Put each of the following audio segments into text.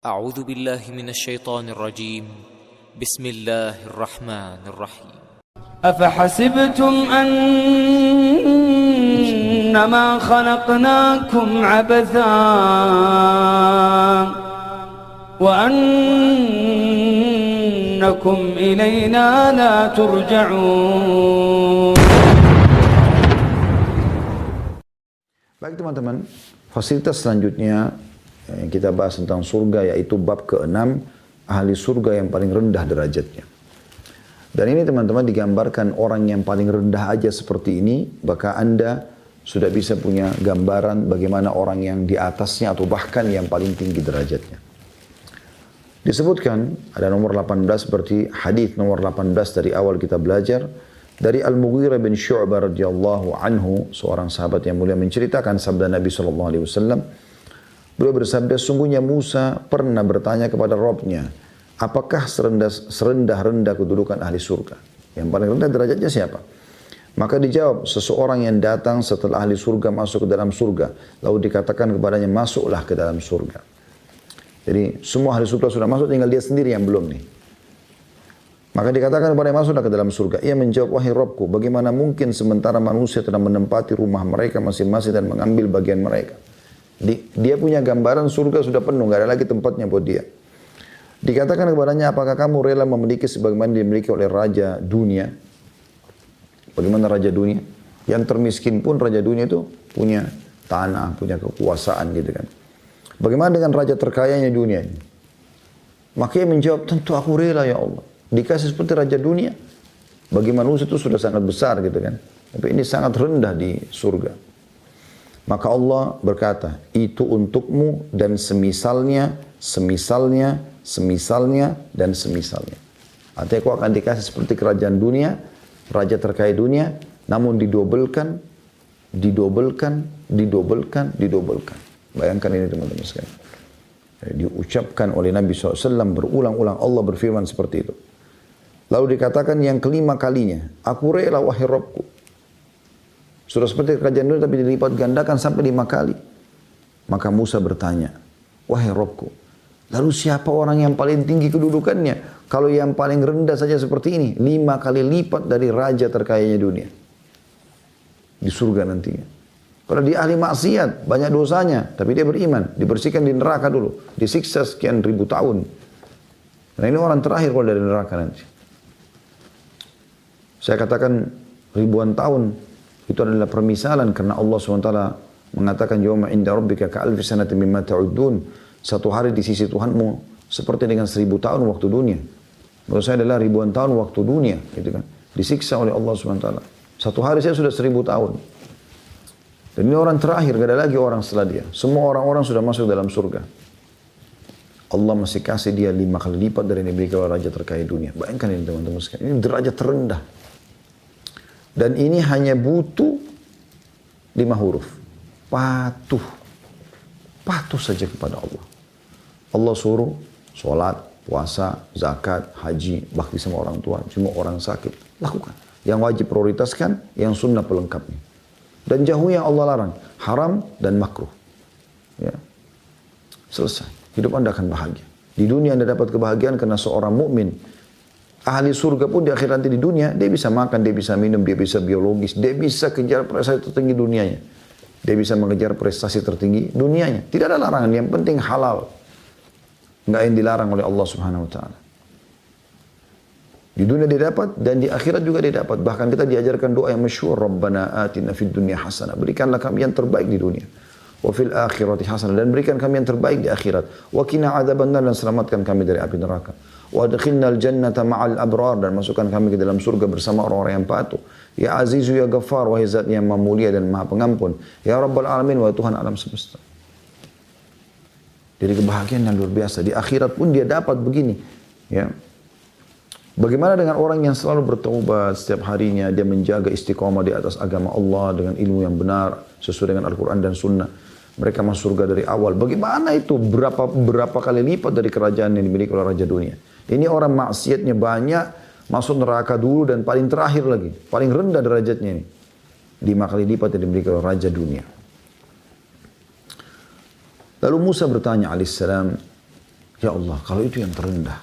أعوذ بالله من الشيطان الرجيم بسم الله الرحمن الرحيم أفحسبتم أنما خلقناكم عبثا وأنكم إلينا لا ترجعون. Baik teman-teman, fasilitas selanjutnya yang kita bahas tentang surga yaitu bab ke-6, ahli surga yang paling rendah derajatnya. Dan ini teman-teman digambarkan orang yang paling rendah aja seperti ini, maka Anda sudah bisa punya gambaran bagaimana orang yang di atasnya atau bahkan yang paling tinggi derajatnya. Disebutkan ada nomor 18 seperti hadis nomor 18 dari awal kita belajar dari Al-Mughirah bin Syu'bah radhiyallahu anhu, seorang sahabat yang mulia menceritakan sabda Nabi sallallahu alaihi wasallam. Beliau bersabda, sungguhnya Musa pernah bertanya kepada Rabbnya, apakah serendah-rendah kedudukan ahli surga? Yang paling rendah derajatnya siapa? Maka dijawab, seseorang yang datang setelah ahli surga masuk ke dalam surga, lalu dikatakan kepadanya, masuklah ke dalam surga. Jadi semua ahli surga sudah masuk, tinggal dia sendiri yang belum nih. Maka dikatakan kepadanya, masuklah ke dalam surga. Ia menjawab, wahai Rabbku, bagaimana mungkin sementara manusia telah menempati rumah mereka masing-masing dan mengambil bagian mereka? Dia punya gambaran surga sudah penuh, nggak ada lagi tempatnya buat dia. Dikatakan kepadanya, apakah kamu rela memiliki sebagaimana dimiliki oleh raja dunia? Bagaimana raja dunia? Yang termiskin pun raja dunia itu punya tanah, punya kekuasaan gitu kan. Bagaimana dengan raja terkayanya dunia ini? Maka ia menjawab, tentu aku rela ya Allah. Dikasih seperti raja dunia. Bagi manusia itu sudah sangat besar gitu kan. Tapi ini sangat rendah di surga. Maka Allah berkata, itu untukmu dan semisalnya, semisalnya, semisalnya, dan semisalnya. Artinya kau akan dikasih seperti kerajaan dunia, raja terkaya dunia, namun didobelkan, didobelkan, didobelkan, didobelkan. Bayangkan ini teman-teman sekalian. Diucapkan oleh Nabi SAW berulang-ulang, Allah berfirman seperti itu. Lalu dikatakan yang kelima kalinya, aku rela wahai Rabbku. Sudah seperti kerajaan dunia tapi dilipat gandakan sampai 5 kali. Maka Musa bertanya, wahai Rabbku, lalu siapa orang yang paling tinggi kedudukannya? Kalau yang paling rendah saja seperti ini, 5 kali lipat dari raja terkayanya dunia. Di surga nantinya. Kalau dia ahli maksiat, banyak dosanya, tapi dia beriman, dibersihkan di neraka dulu, disiksa sekian ribu tahun. Nah ini orang terakhir kalau dari neraka nanti. Saya katakan ribuan tahun, itu adalah permisalan karena Allah SWT mengatakan yawma inda rabbika ka'alfi sanatin mimma ta'udun. Satu hari di sisi Tuhanmu seperti dengan 1000 tahun waktu dunia. Menurut saya adalah ribuan tahun waktu dunia, gitu kan. Disiksa oleh Allah SWT. Satu hari saya sudah 1000 tahun. Dan ini orang terakhir, gak ada lagi orang setelah dia. Semua orang-orang sudah masuk dalam surga. Allah masih kasih dia 5 kali lipat dari yang dimiliki oleh raja terkaya dunia. Bayangkan ini teman-teman sekalian. Ini derajat terendah. Dan ini hanya butuh 5 huruf. Patuh. Patuh saja kepada Allah. Allah suruh sholat, puasa, zakat, haji, bakti sama orang tua. Cuma orang sakit. Lakukan. Yang wajib prioritaskan, yang sunnah pelengkapnya. Dan jauhi yang Allah larang. Haram dan makruh. Ya. Selesai. Hidup Anda akan bahagia. Di dunia Anda dapat kebahagiaan karena seorang mukmin. Ahli surga pun di akhirat nanti di dunia, dia bisa makan, dia bisa minum, dia bisa biologis, dia bisa kejar prestasi tertinggi dunianya. Dia bisa mengejar prestasi tertinggi dunianya. Tidak ada larangan, yang penting halal. Enggak yang dilarang oleh Allah Subhanahu wa taala. Di dunia dia dapat dan di akhirat juga dia dapat. Bahkan kita diajarkan doa yang masyhur, Rabbana atina fid dunya hasanah. Berikanlah kami yang terbaik di dunia. Wa fil akhirati hasanah, dan berikan kami yang terbaik di akhirat. Wa qina adzabannar, dan selamatkan kami dari api neraka. Wa adkhilnal jannata ma'al abrar, dan masukkan kami ke dalam surga bersama orang-orang yang patuh. Ya Azizu ya Ghaffar, wahai Zat yang Maha Mulia dan Maha Pengampun. Ya Rabbal Alamin, wahai Tuhan alam semesta. Jadi kebahagiaan yang luar biasa. Di akhirat pun dia dapat begini. Ya. Bagaimana dengan orang yang selalu bertaubat setiap harinya, dia menjaga istiqamah di atas agama Allah dengan ilmu yang benar sesuai dengan Al-Quran dan Sunnah. Mereka masuk surga dari awal. Bagaimana itu? Berapa kali lipat dari kerajaan yang dimiliki oleh raja dunia. Ini orang maksiatnya banyak, masuk neraka dulu dan paling terakhir lagi. Paling rendah derajatnya ini. 5 kali lipat yang dimiliki oleh raja dunia. Lalu Musa bertanya alaihissalam, Ya Allah, kalau itu yang terendah,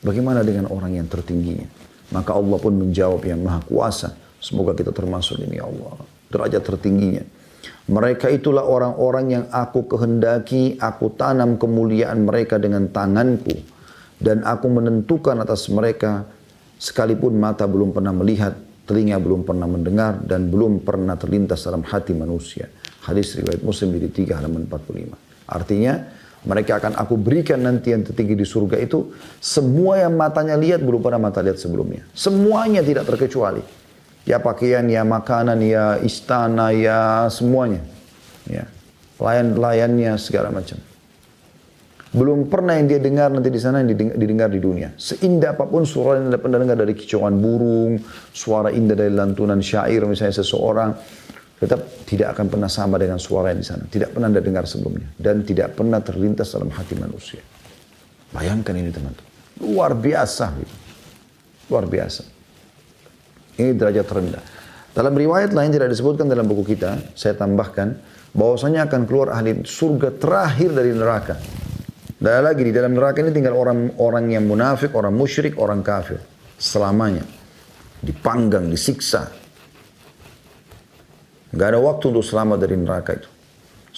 bagaimana dengan orang yang tertingginya? Maka Allah pun menjawab yang maha kuasa. Semoga kita termasuk ini ya Allah. Derajat tertingginya. Mereka itulah orang-orang yang aku kehendaki, aku tanam kemuliaan mereka dengan tanganku. Dan aku menentukan atas mereka, sekalipun mata belum pernah melihat, telinga belum pernah mendengar, dan belum pernah terlintas dalam hati manusia. Hadis riwayat Muslim di 3 halaman 45. Artinya, mereka akan aku berikan nanti yang tertinggi di surga itu, semua yang matanya lihat belum pernah mata lihat sebelumnya. Semuanya tidak terkecuali. Ya pakaian, ya makanan, ya istana, ya semuanya. Ya, pelayan-pelayannya segala macam. Belum pernah yang dia dengar nanti di sana yang didengar di dunia. Seindah apapun suara yang anda pernah dengar dari kicauan burung, suara indah dari lantunan syair misalnya seseorang, tetap tidak akan pernah sama dengan suara yang di sana. Tidak pernah anda dengar sebelumnya. Dan tidak pernah terlintas dalam hati manusia. Bayangkan ini teman-teman. Luar biasa. Gitu. Luar biasa. Ini derajat terendah. Dalam riwayat lain tidak disebutkan dalam buku kita, saya tambahkan, bahwasanya akan keluar ahli surga terakhir dari neraka. Dan lagi di dalam neraka ini tinggal orang-orang yang munafik, orang musyrik, orang kafir. Selamanya. Dipanggang, disiksa. Gak ada waktu untuk selamat dari neraka itu.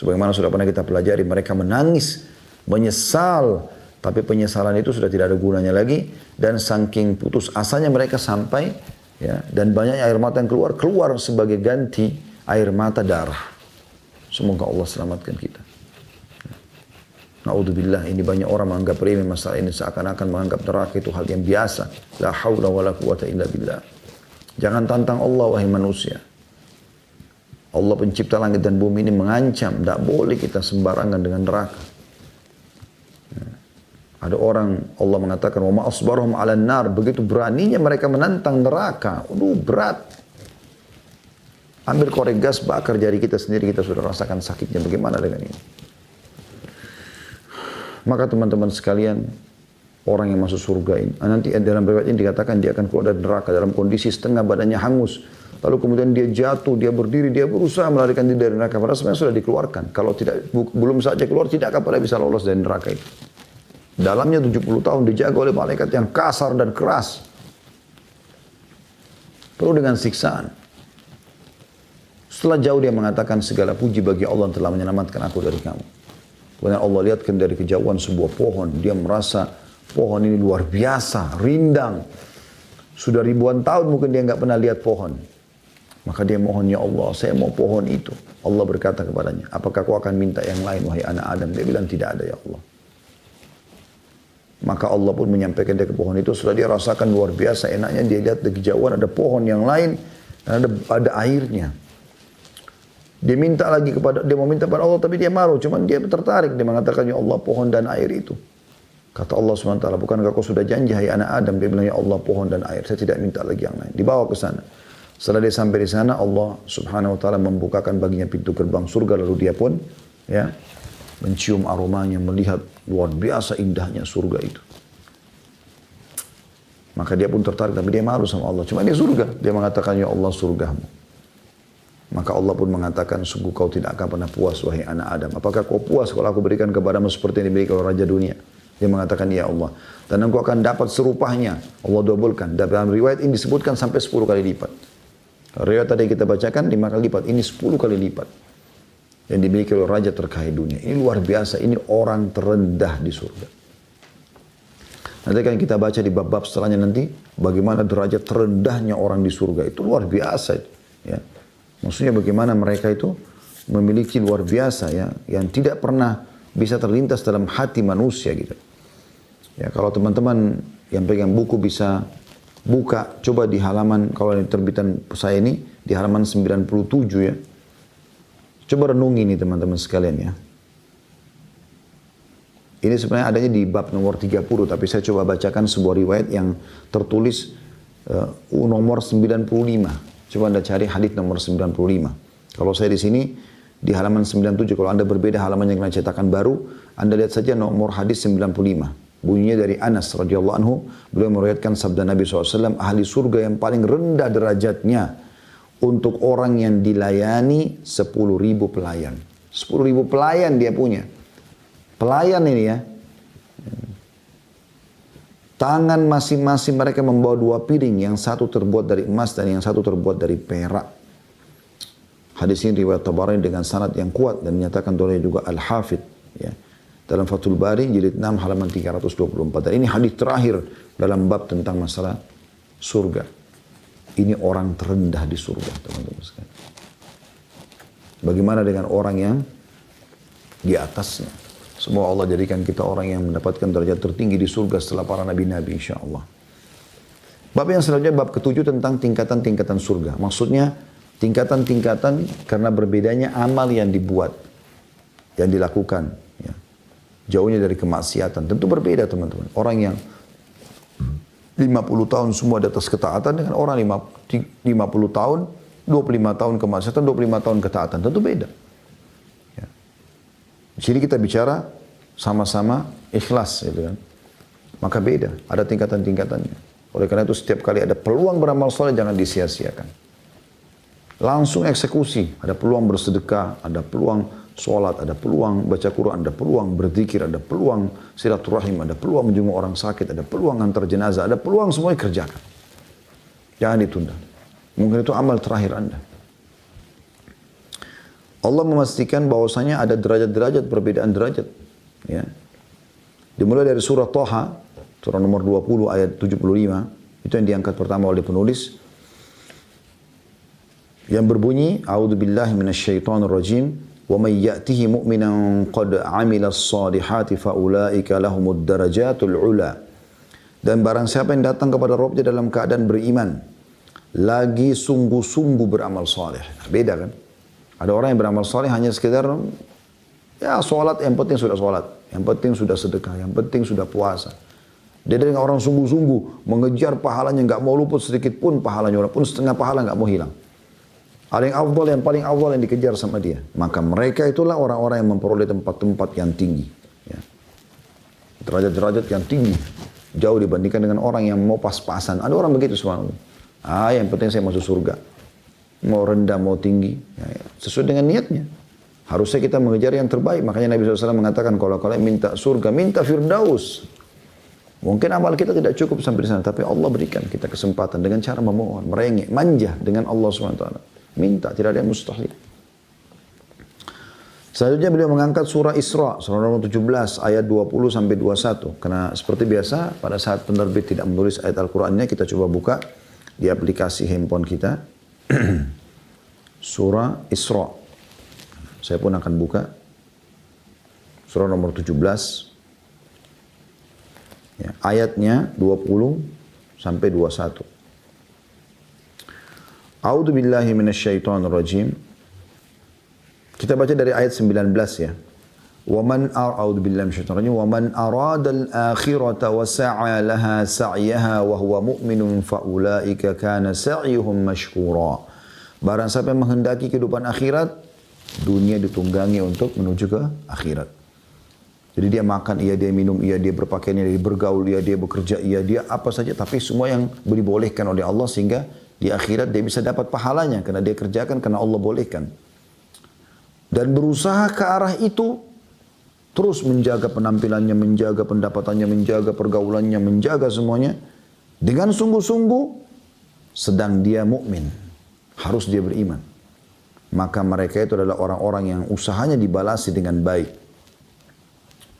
Sebagaimana sudah pernah kita pelajari, mereka menangis, menyesal. Tapi penyesalan itu sudah tidak ada gunanya lagi. Dan saking putus asanya mereka sampai, ya, dan banyak air mata yang keluar sebagai ganti air mata darah. Semoga Allah selamatkan kita. Na'udzubillah, ini banyak orang menganggap remeh masalah ini, seakan-akan menganggap neraka itu hal yang biasa. La haula wa la quwata illa billah. Jangan tantang Allah wahai manusia. Allah pencipta langit dan bumi ini mengancam, tidak boleh kita sembarangan dengan neraka. Ada orang, Allah mengatakan, wa ma asbarhum 'alan nar, begitu beraninya mereka menantang neraka. Aduh, berat. Ambil korek gas, bakar jari kita sendiri, kita sudah rasakan sakitnya. Bagaimana dengan ini? Maka teman-teman sekalian, orang yang masuk surga ini, nanti dalam riwayat ini dikatakan dia akan keluar dari neraka dalam kondisi setengah badannya hangus. Lalu kemudian dia jatuh, dia berdiri, dia berusaha melarikan diri dari neraka. Padahal sebenarnya sudah dikeluarkan. Kalau tidak, belum saja keluar, tidak akan pernah bisa lolos dari neraka itu. Dalamnya 70 tahun dijaga oleh malaikat yang kasar dan keras. Penuh dengan siksaan. Setelah jauh dia mengatakan, segala puji bagi Allah yang telah menyelamatkan aku dari kamu. Kemudian Allah lihatkan dari kejauhan sebuah pohon. Dia merasa pohon ini luar biasa, rindang. Sudah ribuan tahun mungkin dia nggak pernah lihat pohon. Maka dia mohon, ya Allah, saya mau pohon itu. Allah berkata kepadanya, apakah kau akan minta yang lain wahai anak Adam? Dia bilang, tidak ada ya Allah. Maka Allah pun menyampaikan dia ke pohon itu. Setelah dia rasakan luar biasa enaknya, dia lihat di kejauhan ada pohon yang lain, ada airnya. Dia minta lagi dia mau minta kepada Allah, tapi dia malu. Cuman dia tertarik, dia mengatakan, ya Allah, pohon dan air itu. Kata Allah SWT, bukankah kau sudah janji hai anak Adam? Dia bilang, ya Allah, pohon dan air, saya tidak minta lagi yang lain. Dibawa ke sana. Setelah dia sampai di sana, Allah Subhanahu Wa Taala membukakan baginya pintu gerbang surga, lalu dia pun ya mencium aromanya, melihat luar biasa indahnya surga itu. Maka dia pun tertarik, tapi dia malu sama Allah. Cuma dia surga. Dia mengatakan, ya Allah, surgamu. Maka Allah pun mengatakan, sungguh kau tidak akan pernah puas wahai anak Adam. Apakah kau puas kalau aku berikan kepadamu seperti yang diberikan oleh Raja Dunia? Dia mengatakan, ya Allah. Dan engkau akan dapat serupanya. Allah dobelkan. Dalam riwayat ini disebutkan sampai 10 kali lipat. Riwayat tadi kita bacakan 5 kali lipat. Ini 10 kali lipat. Yang dimiliki oleh Raja terkaya dunia. Ini luar biasa. Ini orang terendah di surga. Nanti kan kita baca di bab-bab setelahnya nanti. Bagaimana derajat terendahnya orang di surga. Itu luar biasa. Ya. Maksudnya bagaimana mereka itu memiliki luar biasa ya. Yang tidak pernah bisa terlintas dalam hati manusia gitu. Ya, kalau teman-teman yang pegang buku bisa buka, coba di halaman, kalau di terbitan saya ini, di halaman 97 ya. Coba renungi ini teman-teman sekalian ya. Ini sebenarnya adanya di bab nomor 30, tapi saya coba bacakan sebuah riwayat yang tertulis nomor 95. Coba Anda cari hadits nomor 95. Kalau saya di sini, di halaman 97, kalau Anda berbeda halaman yang kena cetakan baru, Anda lihat saja nomor hadis 95. Bunyinya dari Anas radhiyallahu anhu, beliau meriwayatkan sabda Nabi SAW, ahli surga yang paling rendah derajatnya untuk orang yang dilayani 10.000 pelayan. 10.000 pelayan dia punya. Pelayan ini ya. Tangan masing-masing mereka membawa 2 piring, yang satu terbuat dari emas dan yang satu terbuat dari perak. Hadis ini riwayat Tabarani dengan sanad yang kuat dan dinyatakan oleh juga Al-Hafidh, ya. Dalam Fathul Bari jilid 6 halaman 324. Dan ini hadis terakhir dalam bab tentang masalah surga. Ini orang terendah di surga, teman-teman sekalian. Bagaimana dengan orang yang di atasnya? Semoga Allah jadikan kita orang yang mendapatkan derajat tertinggi di surga setelah para nabi-nabi, insyaAllah. Bab yang selanjutnya, bab ke-7 tentang tingkatan-tingkatan surga. Maksudnya tingkatan-tingkatan karena berbedanya amal yang dibuat, yang dilakukan. Ya. Jauhnya dari kemaksiatan. Tentu berbeda, teman-teman. Orang yang 50 tahun semua di atas ketaatan dengan orang 50 tahun, 25 tahun kemaksiatan, 25 tahun ketaatan. Tentu beda. Ya. Di sini kita bicara sama-sama ikhlas, gitu kan. Maka beda, ada tingkatan-tingkatannya. Oleh karena itu setiap kali ada peluang beramal soleh jangan disia-siakan. Langsung eksekusi, ada peluang bersedekah, ada peluang sholat, ada peluang baca Quran, ada peluang berzikir, ada peluang silaturahim, ada peluang menjenguk orang sakit, ada peluang antar jenazah, ada peluang semuanya kerjakan. Jangan ditunda. Mungkin itu amal terakhir Anda. Allah memastikan bahwasanya ada derajat-derajat, perbedaan derajat. Ya. Dimulai dari surah Thaha, surah nomor 20 ayat 75, itu yang diangkat pertama oleh penulis. Yang berbunyi, A'udzubillahi minasyaitonirrajim. وَمَنْ يَأْتِهِ مُؤْمِنًا قَدْ عَمِلَ الصَّالِحَاتِ فَأُولَٰئِكَ لَهُمُ الدَّرَجَاتُ الْعُلَى. Dan barang siapa yang datang kepada Rabbnya dalam keadaan beriman, lagi sungguh-sungguh beramal saleh. Beda kan? Ada orang yang beramal saleh hanya sekedar, ya sholat, yang penting sudah sholat, yang penting sudah sedekah, yang penting sudah puasa. Dia dengan orang sungguh-sungguh mengejar pahalanya, nggak mau luput sedikit pun pahalanya, walaupun setengah pahala nggak mau hilang. Ada yang afdal, yang paling afdal yang dikejar sama dia. Maka mereka itulah orang-orang yang memperoleh tempat-tempat yang tinggi. Ya. Derajat-derajat yang tinggi. Jauh dibandingkan dengan orang yang mau pas-pasan. Ada orang begitu subhanallah. Yang penting saya masuk surga. Mau rendah, mau tinggi. Ya. Sesuai dengan niatnya. Harusnya kita mengejar yang terbaik. Makanya Nabi SAW mengatakan, kalau kalian minta surga, minta firdaus. Mungkin amal kita tidak cukup sampai di sana. Tapi Allah berikan kita kesempatan dengan cara memohon, merengek, manja dengan Allah SWT. Minta, tidak ada yang mustahil. Selanjutnya beliau mengangkat surah Isra, surah nomor 17, ayat 20 sampai 21. Karena seperti biasa, pada saat penerbit tidak menulis ayat Al-Qur'annya, kita coba buka di aplikasi handphone kita. Surah Isra. Saya pun akan buka. Surah nomor 17. Ya, ayatnya 20 sampai 21. A'udzu billahi minasyaitonir rajim. Kita baca dari ayat 19 ya. A'udzu billahi minasyaitonir rajim. Wa man arada al-akhirata wa sa'a laha sa'yaha wa huwa mu'minun fa ulaika kana sa'yuhum mashkura. Barang siapa yang menghendaki kehidupan akhirat, dunia ditunggangi untuk menuju ke akhirat. Jadi dia makan, iya dia minum, iya dia berpakaian, iya dia bergaul, iya dia bekerja, iya dia apa saja, tapi semua yang dibolehkan oleh Allah sehingga di akhirat dia bisa dapat pahalanya karena dia kerjakan karena Allah bolehkan. Dan berusaha ke arah itu, terus menjaga penampilannya, menjaga pendapatannya, menjaga pergaulannya, menjaga semuanya dengan sungguh-sungguh, sedang dia mukmin, harus dia beriman. Maka mereka itu adalah orang-orang yang usahanya dibalasi dengan baik.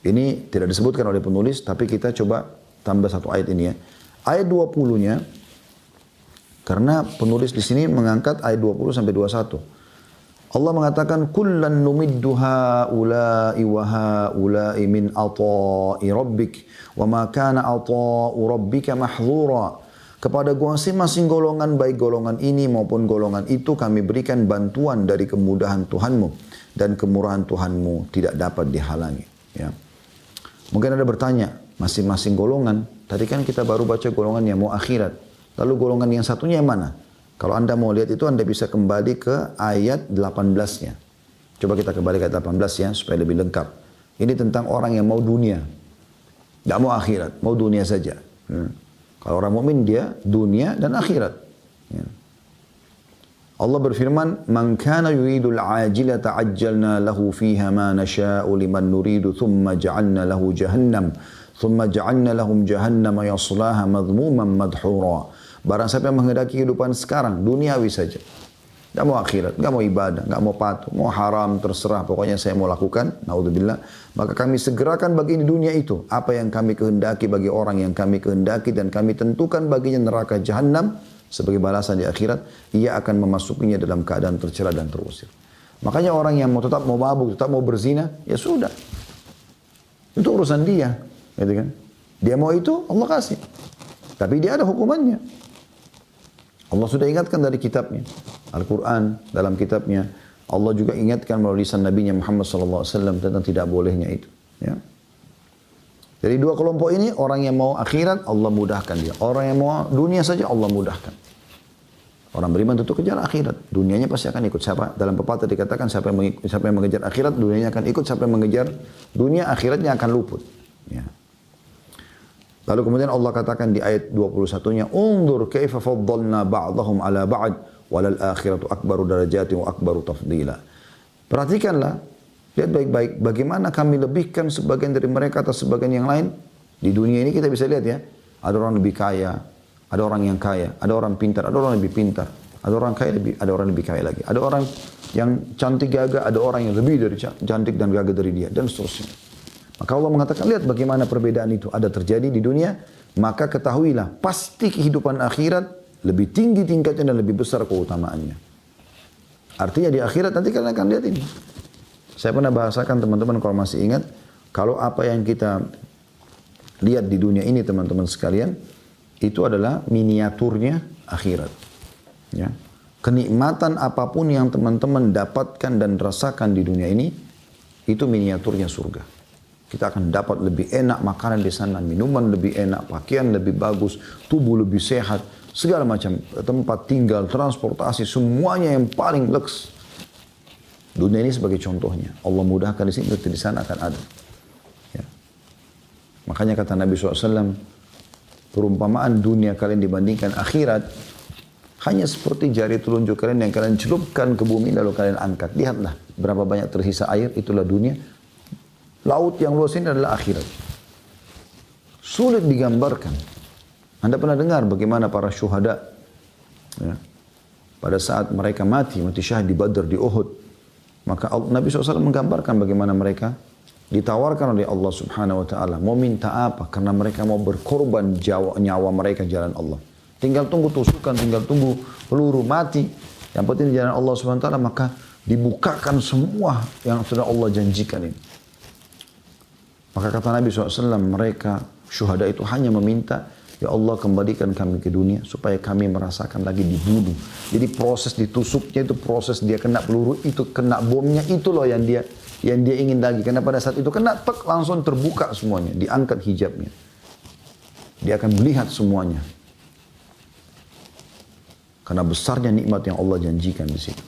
Ini tidak disebutkan oleh penulis, tapi kita coba tambah satu ayat ini ya. Ayat 20-nya, karena penulis di sini mengangkat ayat 20 sampai 21. Allah mengatakan, kullan numiddu haula'i wa haula'i min ata'i rabbik wa ma kana ata'u rabbika mahdzura. Kepada masing-masing golongan, baik golongan ini maupun golongan itu, kami berikan bantuan dari kemudahan Tuhanmu, dan kemurahan Tuhanmu tidak dapat dihalangi. Ya. Mungkin ada bertanya, masing-masing golongan, tadi kan kita baru baca golongan yang mau akhirat. Lalu golongan yang satunya yang mana? Kalau Anda mau lihat itu, Anda bisa kembali ke ayat 18-nya. Coba kita kembali ke ayat 18 ya, supaya lebih lengkap. Ini tentang orang yang mau dunia. Tidak mau akhirat, mau dunia saja. Kalau orang mukmin dia dunia dan akhirat. Ya. Allah berfirman, "Man kana yuridul ajilata ajjalna lahu fiha ma nasha'u liman nuridu thumma ja'alna lahu jahannam thumma ja'alna lahum jahannama yaslaha madhmuman madhura. Barang siapa yang menghendaki kehidupan sekarang, duniawi saja. Gak mau akhirat, gak mau ibadah, gak mau patuh, mau haram, terserah. Pokoknya saya mau lakukan, naudzubillah. Maka kami segerakan bagi di dunia itu apa yang kami kehendaki bagi orang yang kami kehendaki, dan kami tentukan baginya neraka jahannam sebagai balasan di akhirat. Ia akan memasukinya dalam keadaan tercela dan terusir. Makanya orang yang tetap mau mabuk, tetap mau berzina, ya sudah. Itu urusan dia, gitu kan? Dia mau itu, Allah kasih. Tapi dia ada hukumannya. Allah sudah ingatkan dari kitabnya. Al-Quran dalam kitabnya. Allah juga ingatkan melalui lisan Nabi Muhammad SAW tentang tidak bolehnya itu. Ya. Dari dua kelompok ini, orang yang mau akhirat, Allah mudahkan dia. Orang yang mau dunia saja, Allah mudahkan. Orang beriman tentu kejar akhirat. Dunianya pasti akan ikut. Siapa? Dalam pepatah dikatakan, siapa yang mengejar akhirat, dunianya akan ikut. Siapa yang mengejar dunia, akhiratnya akan luput. Ya. Lalu kemudian Allah katakan di ayat 21-nya, "Unzur kaifa faddalna ba'dahum 'ala ba'd, walal akhiratu akbaru darajatin wa akbaru tafdila." Perhatikanlah, lihat baik-baik bagaimana kami lebihkan sebagian dari mereka atas sebagian yang lain. Di dunia ini kita bisa lihat ya, ada orang lebih kaya, ada orang yang kaya, ada orang pintar, ada orang lebih pintar, ada orang kaya lebih, ada orang lebih kaya lagi, ada orang yang cantik gagah, ada orang yang lebih dari cantik dan gagah dari dia, dan seterusnya. Maka Allah mengatakan, lihat bagaimana perbedaan itu ada terjadi di dunia, maka ketahuilah pasti kehidupan akhirat lebih tinggi tingkatnya dan lebih besar keutamaannya. Artinya di akhirat nanti kalian akan lihat ini. Saya pernah bahasakan teman-teman kalau masih ingat, kalau apa yang kita lihat di dunia ini teman-teman sekalian, itu adalah miniaturnya akhirat. Ya. Kenikmatan apapun yang teman-teman dapatkan dan rasakan di dunia ini, itu miniaturnya surga. Kita akan dapat lebih enak makanan di sana, minuman lebih enak, pakaian lebih bagus, tubuh lebih sehat, segala macam tempat tinggal, transportasi, semuanya yang paling leks. Dunia ini sebagai contohnya. Allah mudahkan di sini, di sana akan ada. Ya. Makanya kata Nabi SAW, perumpamaan dunia kalian dibandingkan akhirat, hanya seperti jari telunjuk kalian yang kalian celupkan ke bumi lalu kalian angkat. Lihatlah berapa banyak tersisa air, itulah dunia. Laut yang luas ini adalah akhirat. Sulit digambarkan. Anda pernah dengar bagaimana para syuhada, ya, pada saat mereka mati syahid di Badr, di Uhud, maka Nabi SAW menggambarkan bagaimana mereka ditawarkan oleh Allah Subhanahu Wa Taala, mau minta apa? Karena mereka mau berkorban nyawa mereka jalan Allah. Tinggal tunggu tusukan, tinggal tunggu peluru mati. Yang penting di jalan Allah Subhanahu Wa Taala, maka dibukakan semua yang sudah Allah janjikan ini. Maka kata Nabi SAW, mereka syuhada itu hanya meminta, ya Allah kembalikan kami ke dunia supaya kami merasakan lagi dibunuh. Jadi proses ditusuknya itu, proses dia kena peluru itu, kena bomnya itu loh yang dia ingin lagi. Karena pada saat itu kena tek langsung terbuka semuanya, diangkat hijabnya. Dia akan melihat semuanya. Karena besarnya nikmat yang Allah janjikan di situ.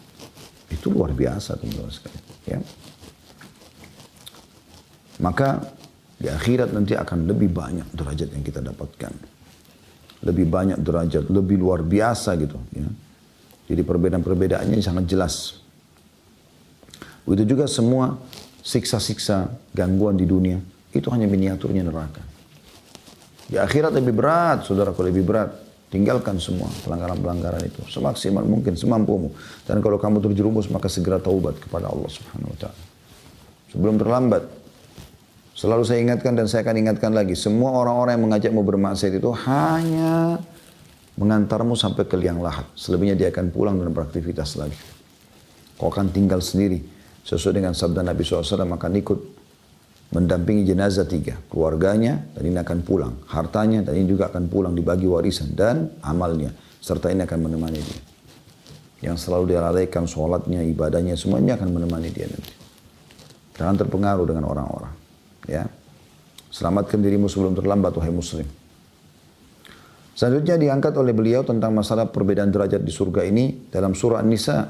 Itu luar biasa teman-teman sekalian. Ya. Maka di akhirat nanti akan lebih banyak derajat yang kita dapatkan. Lebih banyak derajat, lebih luar biasa gitu. Ya. Jadi perbedaan-perbedaannya sangat jelas. Begitu juga semua siksa-siksa, gangguan di dunia, itu hanya miniaturnya neraka. Di akhirat lebih berat, saudaraku, lebih berat. Tinggalkan semua pelanggaran-pelanggaran itu semaksimal mungkin, semampumu. Dan kalau kamu terjerumus, maka segera taubat kepada Allah Subhanahu Wa Taala. Sebelum terlambat. Selalu saya ingatkan dan saya akan ingatkan lagi. Semua orang-orang yang mengajakmu bermaksiat itu hanya mengantarmu sampai ke liang lahat. Selebihnya dia akan pulang dan beraktivitas lagi. Kau akan tinggal sendiri. Sesuai dengan sabda Nabi SAW, akan ikut mendampingi jenazah 3. Keluarganya, dan ini akan pulang. Hartanya, dan ini juga akan pulang dibagi warisan. Dan amalnya. Serta ini akan menemani dia. Yang selalu dia lalaikan sholatnya, ibadahnya, semuanya akan menemani dia nanti. Jangan terpengaruh dengan orang-orang. Ya, selamatkan dirimu sebelum terlambat, wahai muslim. Selanjutnya diangkat oleh beliau tentang masalah perbedaan derajat di surga ini dalam surah An-Nisa,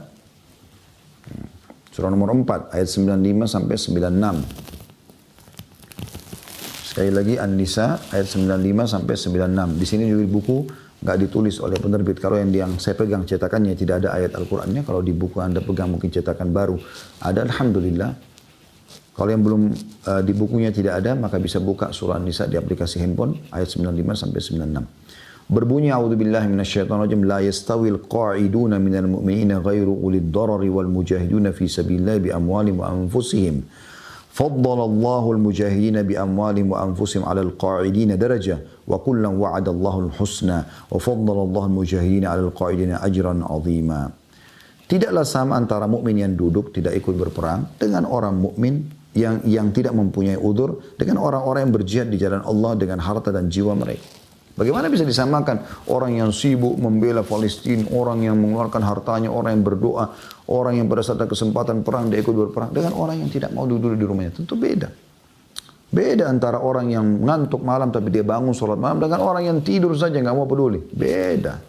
surah nomor 4 ayat 95 sampai 96. Sekali lagi An-Nisa ayat 95 sampai 96. Di sini di buku nggak ditulis oleh penerbit. Kalau yang saya pegang cetakannya tidak ada ayat Al-Qur'annya. Kalau di buku Anda pegang mungkin cetakan baru ada, alhamdulillah. Kalau yang belum di bukunya tidak ada, maka bisa buka surah An-Nisa di aplikasi handphone ayat 95 sampai 96. Berbunyi a'udzubillahi minasyaitonirrajim la yastawil qa'iduna minal mu'minina ghairu ulid darari wal mujahiduna fi sabilillah bi amwalihim wa anfusihim. Faddalallahu al-mujahidina bi amwalihim wa anfusihim 'alal qa'idina darajah wa kullan wa'adallahu al-husna wa faddalallahu al-mujahidina 'alal qa'idina ajran 'azima. Tidaklah sama antara mukmin yang duduk tidak ikut berperang dengan orang mukmin yang tidak mempunyai udzur dengan orang-orang yang berjihad di jalan Allah dengan harta dan jiwa mereka. Bagaimana bisa disamakan orang yang sibuk membela Palestina, orang yang mengeluarkan hartanya, orang yang berdoa, orang yang pada saat ada kesempatan perang dia ikut berperang dengan orang yang tidak mau duduk di rumahnya? Tentu beda. Beda antara orang yang ngantuk malam tapi dia bangun sholat malam dengan orang yang tidur saja nggak mau peduli. Beda.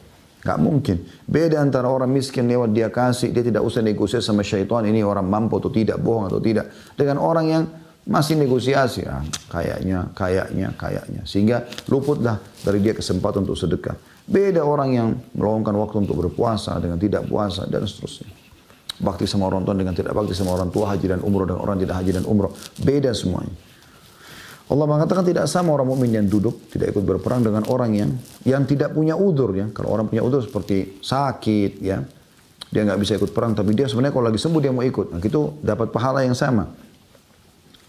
Nggak mungkin. Beda antara orang miskin lewat dia kasih, dia tidak usah negosiasi sama syaitan ini orang mampu atau tidak, bohong atau tidak. Dengan orang yang masih negosiasi, kayaknya. Sehingga luputlah dari dia kesempatan untuk sedekah. Beda orang yang meluangkan waktu untuk berpuasa dengan tidak puasa dan seterusnya. Bakti sama orang tua dengan tidak bakti sama orang tua, haji dan umroh dengan orang tidak haji dan umroh. Beda semuanya. Allah mengatakan tidak sama orang mukmin yang duduk, tidak ikut berperang dengan orang yang tidak punya udzur ya. Kalau orang punya udzur seperti sakit ya, dia nggak bisa ikut perang, tapi dia sebenarnya kalau lagi sembuh dia mau ikut. Nah, itu dapat pahala yang sama.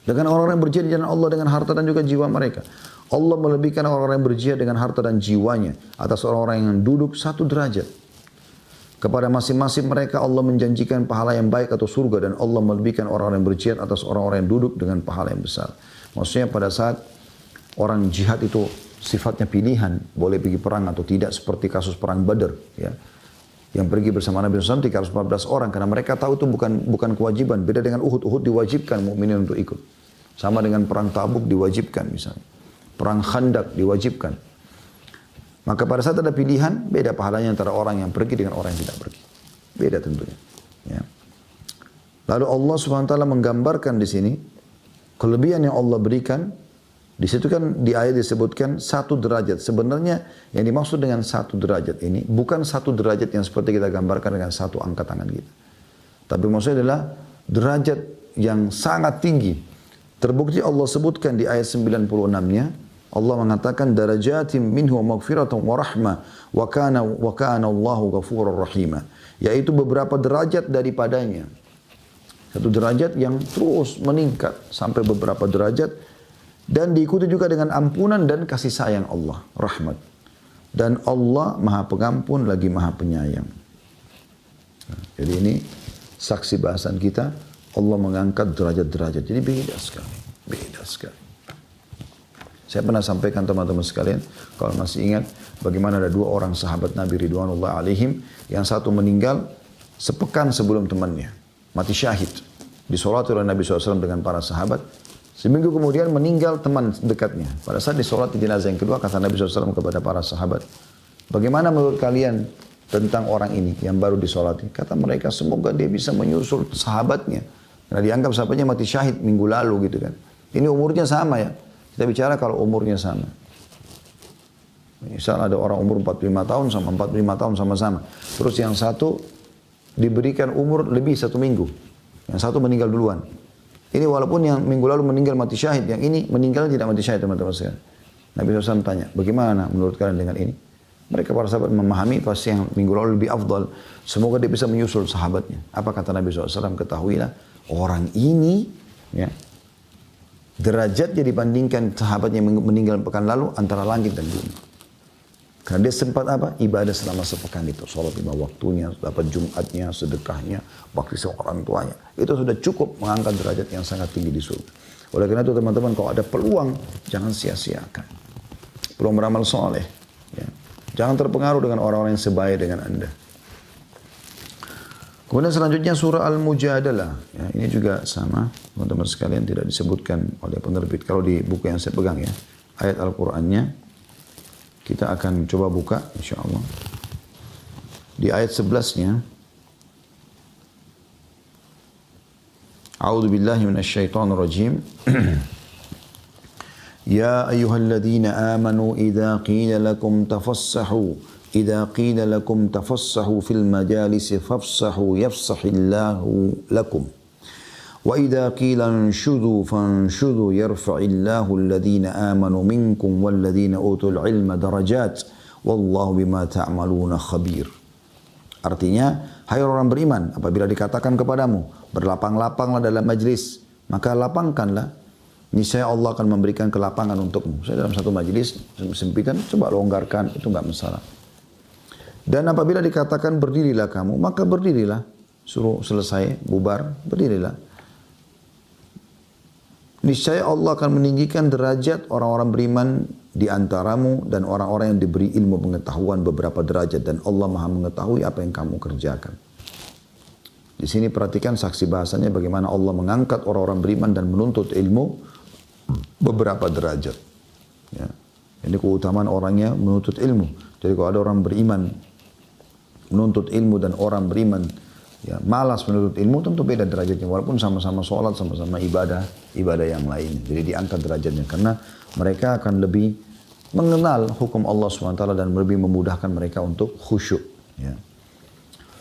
Dengan orang-orang yang berjihad di jalan Allah dengan harta dan juga jiwa mereka. Allah melebihkan orang-orang yang berjihad dengan harta dan jiwanya atas orang-orang yang duduk satu derajat. Kepada masing-masing mereka Allah menjanjikan pahala yang baik atau surga dan Allah melebihkan orang-orang yang berjihad atas orang-orang yang duduk dengan pahala yang besar. Maksudnya pada saat orang jihad itu sifatnya pilihan, boleh pergi perang atau tidak seperti kasus perang Badar ya. Yang pergi bersama Nabi SAW 314 orang karena mereka tahu itu bukan kewajiban. Beda dengan Uhud. Uhud diwajibkan mukminin untuk ikut. Sama dengan perang Tabuk diwajibkan misalnya. Perang Khandak diwajibkan. Maka pada saat ada pilihan, beda pahalanya antara orang yang pergi dengan orang yang tidak pergi. Beda tentunya. Ya. Lalu Allah SWT menggambarkan di sini kelebihan yang Allah berikan. Di situ kan di ayat disebutkan 1 derajat. Sebenarnya yang dimaksud dengan 1 derajat ini bukan 1 derajat yang seperti kita gambarkan dengan 1 angkat tangan kita. Tapi maksudnya adalah derajat yang sangat tinggi. Terbukti Allah sebutkan di ayat 96-nya. Allah mengatakan darajatim minhu maghfiratan wa rahmah wa kana Allahu ghafurur rahima. Yaitu beberapa derajat daripadanya. 1 derajat yang terus meningkat sampai beberapa derajat. Dan diikuti juga dengan ampunan dan kasih sayang Allah, rahmat. Dan Allah maha pengampun lagi maha penyayang. Nah, jadi ini saksi bahasan kita, Allah mengangkat derajat-derajat. Jadi beda sekali. Saya pernah sampaikan teman-teman sekalian, kalau masih ingat bagaimana ada 2 orang sahabat Nabi Ridwanullah alaihim, yang satu meninggal sepekan sebelum temannya, mati syahid. Disolati oleh Nabi SAW dengan para sahabat. Seminggu kemudian meninggal teman dekatnya. Pada saat disolat di jenazah yang kedua, kata Nabi SAW kepada para sahabat, bagaimana menurut kalian tentang orang ini yang baru disolati? Kata mereka, semoga dia bisa menyusul sahabatnya. Karena dianggap sahabatnya mati syahid minggu lalu gitu kan. Ini umurnya sama ya. Kita bicara kalau umurnya sama. Misal ada orang umur 45 tahun sama 45 tahun sama-sama. Terus yang satu diberikan umur lebih 1 minggu. Yang satu meninggal duluan. Ini walaupun yang minggu lalu meninggal mati syahid, yang ini meninggal tidak mati syahid teman-teman sekalian. Nabi SAW tanya, bagaimana menurut kalian dengan ini? Mereka para sahabat memahami pasti yang minggu lalu lebih afdal. Semoga dia bisa menyusul sahabatnya. Apa kata Nabi SAW? Ketahuilah orang ini ya, derajatnya dibandingkan sahabatnya yang meninggal pekan lalu antara langit dan bumi. Karena dia sempat apa? Ibadah selama sepekan itu. Sholat 5 waktunya, dapat Jumatnya, sedekahnya, bakti sama orang tuanya. Itu sudah cukup mengangkat derajat yang sangat tinggi di surga. Oleh karena itu teman-teman, kalau ada peluang, jangan sia-siakan. Peluang beramal soleh. Ya. Jangan terpengaruh dengan orang-orang yang sebaya dengan Anda. Kemudian selanjutnya surah Al-Mujadalah. Ya, ini juga sama, teman-teman sekalian tidak disebutkan oleh penerbit. Kalau di buku yang saya pegang ya, ayat Al-Qur'annya. Kita akan coba buka insyaAllah. Di ayat 11-nya. A'udzu billahi minasyaitonir rajim. Ya ayyuhalladzina amanu idza qila lakum tafassahu fil majalisi fafsahu yafsahillahu lakum. وَإِذَا قِيلَ انشُذُوا فَانشُذُوا يَرْفَعِ اللَّهُ الَّذِينَ آمَنُوا مِنكُمْ وَالَّذِينَ أُوتُوا الْعِلْمَ دَرَجَاتٍ وَاللَّهُ بِمَا تَعْمَلُونَ خَبِيرٌ. Artinya, hai orang beriman, apabila dikatakan kepadamu, berlapang-lapanglah dalam majlis, maka lapangkanlah. Niscaya Allah akan memberikan kelapangan untukmu. Saya dalam satu majlis, sempitan, coba longgarkan, itu enggak masalah. Dan apabila dikatakan berdirilah kamu, maka berdirilah. Suruh selesai, bubar, berdirilah. Niscaya Allah akan meninggikan derajat orang-orang beriman di antaramu dan orang-orang yang diberi ilmu pengetahuan beberapa derajat. Dan Allah maha mengetahui apa yang kamu kerjakan. Di sini perhatikan saksi bahasanya bagaimana Allah mengangkat orang-orang beriman dan menuntut ilmu beberapa derajat. Ya. Ini keutamaan orangnya menuntut ilmu. Jadi kalau ada orang beriman menuntut ilmu dan orang beriman ya malas menuntut ilmu, tentu beda derajatnya. Walaupun sama-sama sholat, sama-sama ibadah yang lain. Jadi diangkat derajatnya karena mereka akan lebih mengenal hukum Allah SWT dan lebih memudahkan mereka untuk khusyuk. Ya.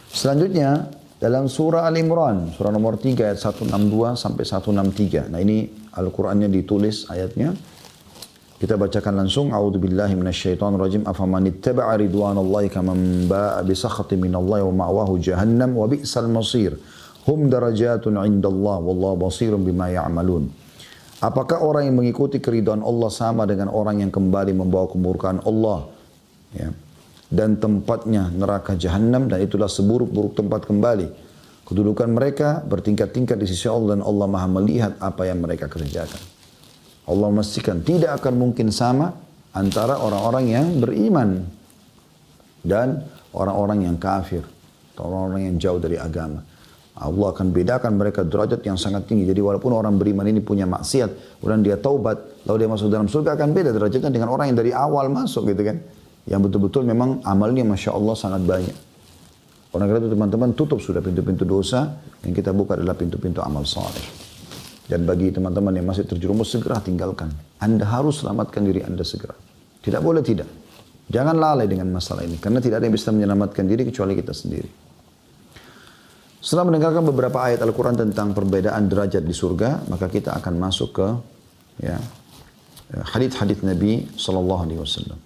Selanjutnya dalam surah Al-Imran, surah nomor 3 ayat 162 sampai 163. Nah ini Al-Qur'annya ditulis ayatnya. Kita bacakan langsung. A'udzubillahi minasyaitonirrajim. Afaman ittaba'a ridwanallahi kaman ba'a bisakhatin minallahi wa ma'wahu jahannam wa bi'sal masir. Hum darajatun 'indallah wallahu basirun bima ya'malun. Apakah orang yang mengikuti keridhaan Allah sama dengan orang yang kembali membawa kemurkaan Allah? Ya. Dan tempatnya neraka Jahannam, dan itulah seburuk-buruk tempat kembali. Kedudukan mereka bertingkat-tingkat di sisi Allah dan Allah maha melihat apa yang mereka kerjakan. Allah memastikan tidak akan mungkin sama antara orang-orang yang beriman dan orang-orang yang kafir atau orang-orang yang jauh dari agama. Allah akan bedakan mereka derajat yang sangat tinggi. Jadi walaupun orang beriman ini punya maksiat, kemudian dia taubat, lalu dia masuk dalam surga, akan beda derajatnya dengan orang yang dari awal masuk gitu kan. Yang betul-betul memang amalnya Masya Allah sangat banyak. Orang kata itu teman-teman tutup sudah pintu-pintu dosa, yang kita buka adalah pintu-pintu amal saleh. Dan bagi teman-teman yang masih terjerumus, segera tinggalkan. Anda harus selamatkan diri Anda segera. Tidak boleh tidak. Jangan lalai dengan masalah ini, karena tidak ada yang bisa menyelamatkan diri kecuali kita sendiri. Setelah mendengarkan beberapa ayat Al-Quran tentang perbedaan derajat di surga, maka kita akan masuk ke hadits-hadits Nabi SAW.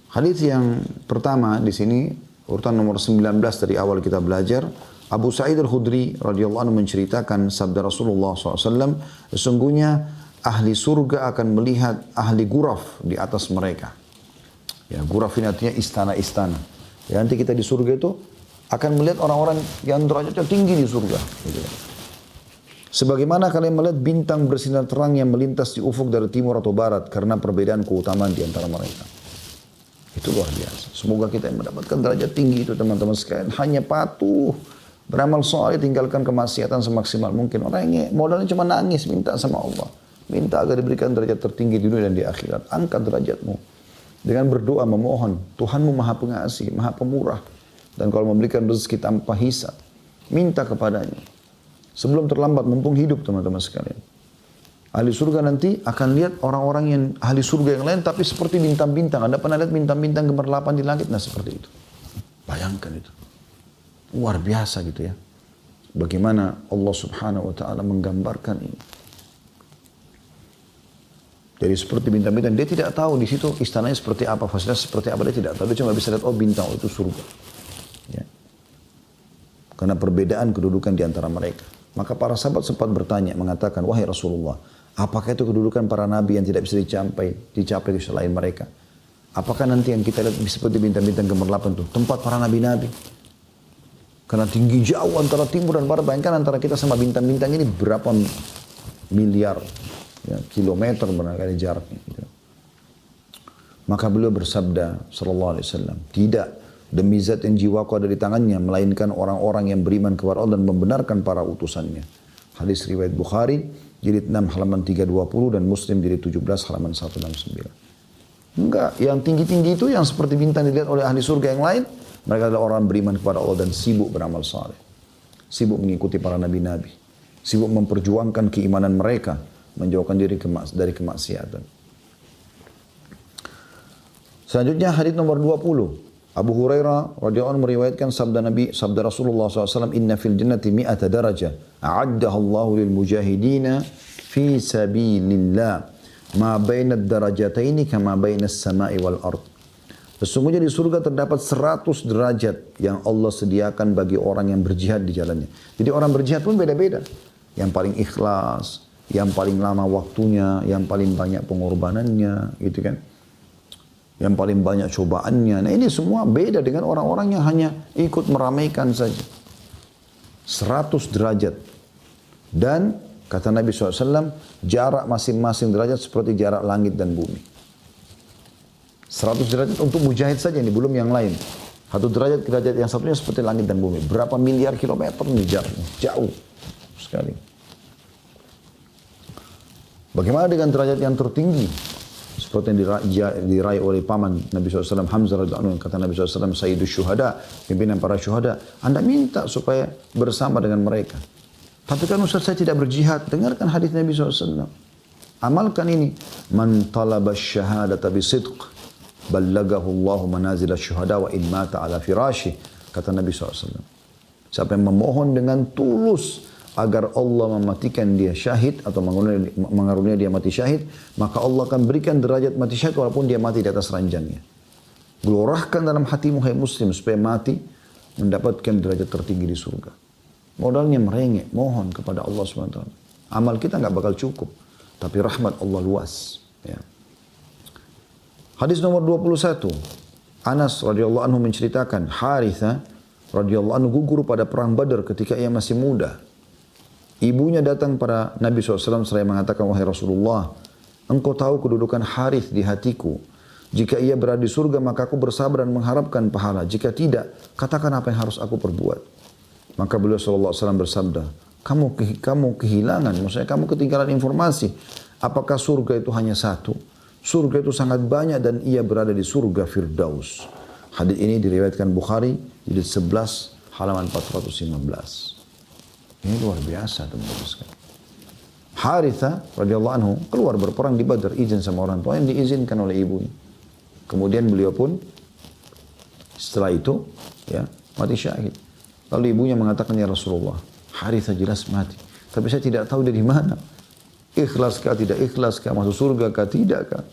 Hadits yang pertama di sini urutan nomor 19 dari awal kita belajar. Abu Sa'id Al-Khudri radhiyallahu anhu menceritakan sabda Rasulullah SAW, sesungguhnya ahli surga akan melihat ahli guraf di atas mereka. Ya, guraf ini artinya istana-istana. Ya, nanti kita di surga itu akan melihat orang-orang yang derajatnya tinggi di surga. Gitu. Sebagaimana kalian melihat bintang bersinar terang yang melintas di ufuk dari timur atau barat karena perbedaan keutamaan di antara mereka. Itu luar biasa. Semoga kita yang mendapatkan derajat tinggi itu teman-teman sekalian. Hanya patuh, beramal soleh, tinggalkan kemaksiatan semaksimal mungkin. Orang yang modalnya cuma nangis, minta sama Allah. Minta agar diberikan derajat tertinggi di dunia dan di akhirat. Angkat derajatmu. Dengan berdoa memohon. Tuhanmu maha pengasih, maha pemurah. Dan kalau memberikan rezeki tanpa hisab, minta kepadanya. Sebelum terlambat, mumpung hidup teman-teman sekalian. Ahli surga nanti akan lihat orang-orang yang ahli surga yang lain tapi seperti bintang-bintang. Anda pernah lihat bintang-bintang gemerlapan di langit? Nah seperti itu. Bayangkan itu. Luar biasa gitu ya. Bagaimana Allah subhanahu wa ta'ala menggambarkan ini. Jadi seperti bintang-bintang. Dia tidak tahu di situ istananya seperti apa, fasilitas seperti apa. Dia tidak tahu. Dia cuma bisa lihat, oh bintang, oh, itu surga. Ya. Karena perbedaan kedudukan di antara mereka. Maka para sahabat sempat bertanya, mengatakan, wahai Rasulullah, apakah itu kedudukan para nabi yang tidak bisa dicapai selain mereka? Apakah nanti yang kita lihat seperti bintang-bintang gemerlapan itu tempat para nabi-nabi? Karena tinggi jauh antara timur dan barat. Bayangkan antara kita sama bintang-bintang ini berapa miliar ya, kilometer barangkali jaraknya. Gitu. Maka beliau bersabda, sallallahu alaihi wasallam, tidak. Demi zat yang jiwaku ada di tangannya, melainkan orang-orang yang beriman kepada Allah dan membenarkan para utusannya. Hadis riwayat Bukhari, jilid 6 halaman 320 dan Muslim jilid 17 halaman 169. Enggak, yang tinggi-tinggi itu yang seperti bintang dilihat oleh ahli surga yang lain, mereka adalah orang beriman kepada Allah dan sibuk beramal saleh. Sibuk mengikuti para nabi-nabi. Sibuk memperjuangkan keimanan mereka, menjauhkan diri dari kemaksiatan. Selanjutnya hadis nomor 20. Abu Hurairah radhiyallahu anhu meriwayatkan sabda Rasulullah SAW, Inna fil jannati mi'ata darajah, a'addaha Allahu lil mujahidina fi sabilillah, ma baina darajataini kama baina as-sama'i wal ard. Sesungguhnya di surga terdapat 100 derajat yang Allah sediakan bagi orang yang berjihad di jalannya. Jadi orang berjihad pun beda-beda. Yang paling ikhlas, yang paling lama waktunya, yang paling banyak pengorbanannya, gitu kan. Yang paling banyak cobaannya. Nah ini semua beda dengan orang-orang yang hanya ikut meramaikan saja. 100 derajat. Dan kata Nabi SAW, jarak masing-masing derajat seperti jarak langit dan bumi. 100 derajat untuk mujahid saja ini, belum yang lain. 1 derajat ke derajat yang satunya seperti langit dan bumi. Berapa miliar kilometer ini jaraknya? Jauh sekali. Bagaimana dengan derajat yang tertinggi? Seperti yang diraih oleh paman Nabi SAW, Hamzah radhiyallahu anhu, kata Nabi SAW, Sayyidus Syuhada, pimpinan para syuhada. Anda minta supaya bersama dengan mereka. Tapi kan Ustaz saya tidak berjihad. Dengarkan hadis Nabi SAW. Amalkan ini. Man talaba syahadata bisidq, ballagahu Allahu manazil syuhada wa in mata ala firashi. Kata Nabi SAW. Siapa yang memohon dengan tulus agar Allah mematikan dia syahid atau mengaruniai dia mati syahid, maka Allah akan berikan derajat mati syahid walaupun dia mati di atas ranjangnya. Gelorahkan dalam hatimu hai muslim supaya mati mendapatkan derajat tertinggi di surga. Modalnya merengek, mohon kepada Allah SWT. Amal kita nggak bakal cukup, tapi rahmat Allah luas. Ya. Hadis nomor 21. Anas radhiyallahu anhu menceritakan, Haritha radhiyallahu anhu gugur pada perang Badar ketika ia masih muda. Ibunya datang pada Nabi SAW seraya mengatakan, wahai Rasulullah, engkau tahu kedudukan Harith di hatiku. Jika ia berada di surga, maka aku bersabar dan mengharapkan pahala. Jika tidak, katakan apa yang harus aku perbuat. Maka beliau SAW bersabda, kamu kehilangan, maksudnya kamu ketinggalan informasi. Apakah surga itu hanya satu? Surga itu sangat banyak dan ia berada di surga Firdaus. Hadis ini diriwayatkan Bukhari, jilid 11, halaman 415. Ini luar biasa teman-teman sekalian. Haritha radhiyallahu anhu keluar berperang di Badar, izin sama orang tua yang diizinkan oleh ibunya. Kemudian beliau pun setelah itu ya mati syahid. Lalu ibunya mengatakan, ya Rasulullah, Haritha jelas mati, tapi saya tidak tahu dari mana. Ikhlas kah, tidak ikhlas kah, masuk surga kah, tidak kah?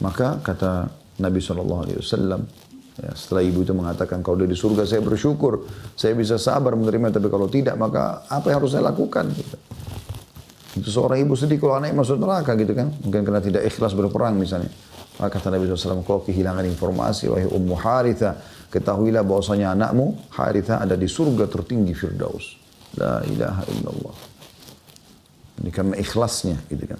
Maka kata Nabi SAW, ya, setelah ibu itu mengatakan, kalau dia di surga saya bersyukur, saya bisa sabar menerima, tapi kalau tidak maka apa yang harus saya lakukan? Gitu. Itu seorang ibu sedih kalau anaknya masuk neraka gitu kan, mungkin karena tidak ikhlas berperang misalnya. Maka kata Nabi SAW, kau kehilangan informasi, wahai Ummu Haritha, ketahuilah bahwasanya anakmu Haritha ada di surga tertinggi Firdaus. La ilaha illallah. Ini karena ikhlasnya gitu kan.